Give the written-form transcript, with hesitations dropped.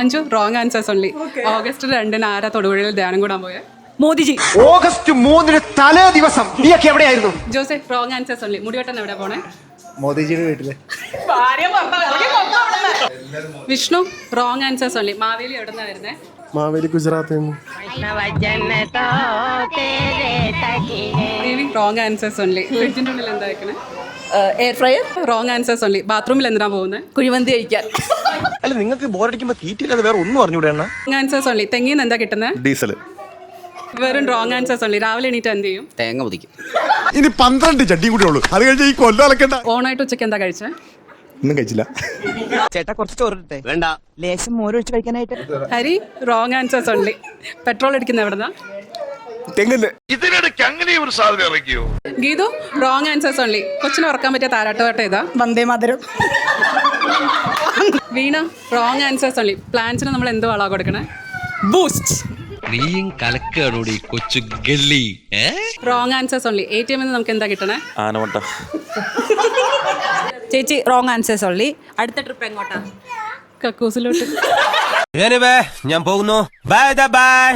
അഞ്ചു wrong answers only. August 2 ആരാ തൊടുപുഴയിൽ ധ്യാനം കൂടാൻ പോയെ? മോദിജി. ഓഗസ്റ്റ് 3 തലേ ദിവസം നീയൊക്കെ എവിടെയായിരുന്നു? Joseph wrong answers only. മുടിവട്ടൻ എവിടെ പോണേ? മോദിജിയുടെ വീട്ടില്. Vishnu wrong answers only. Maveli എവിടെ നിന്നാ വരുന്നേ? മാവേലി ഗുജറാത്തിൽ നിന്ന്. Wrong answers only. ഫ്രിഡ്ജിന്റെ ഉള്ളിൽ എന്താ വെക്കണേ? Air fryer. Wrong answers only. ബാത്റൂമിൽ എന്തിനാ പോകുന്നത്? കുഴിമന്തി കഴിക്കാൻ. അല്ല നിങ്ങൾക്ക് ബോറടിക്കുമ്പോ തീറ്റില്ലാതെ വേറെ ഒന്നും അറിഞ്ഞൂടെ? Wrong answers only. തെങ്ങിന്ന് എന്താ കിട്ടുന്നത്? ഡീസൽ. വെറും റോങ് ആൻസേഴ്സ് ഓൺലി. രാവിലെ എണീറ്റ് എന്ത് ചെയ്യും? തേങ്ങ പൊതിക്കും. ഇനി 12 ചട്ടി കൂടി ഉള്ളൂ, അത് കഴിഞ്ഞ് ഈ കൊല്ലം അലക്കണ്ട. ഓണായിട്ട് ഉച്ചയ്ക്ക് എന്താ കഴിച്ചേ? ഒന്നും കഴിച്ചില്ല. ചേട്ടാ കുറച്ച് ചോറിട്ടെ. വേണ്ട, ലേശം മോരൊഴിച്ച് കഴിക്കാനായിട്ട്. Hari wrong answers only. Petrol അടിക്കുന്ന എവിടെന്നാ? തെങ്ങില്. ഇതിനിടയ്ക്ക് അങ്ങനെ ഒരു സാധനം ഇറക്കിയോ? Geethu wrong answers only. കൊച്ചിന് ഉറക്കാൻ പറ്റിയ താരാട്ടുപാട്ട് ഏതാ? Vande Mataram. Veena wrong answers only. പ്ലാന്റ്സിന് നമ്മൾ എന്ത് വളാ കൊടുക്കണേ? ബൂസ്റ്റ്. നീയും കലക്കാണോടി കൊച്ചു ഗല്ലി. Wrong answers only. ATM നമുക്ക് എന്താ കിട്ടണേ? ആനവട്ട. ചേച്ചി റോങ് ആൻസേഴ്സ് ഓൺലി. അടുത്ത ട്രിപ്പ് എങ്ങോട്ടാ? കക്കൂസിലോട്ട്. ഞാൻ പോകുന്നു. Bye by.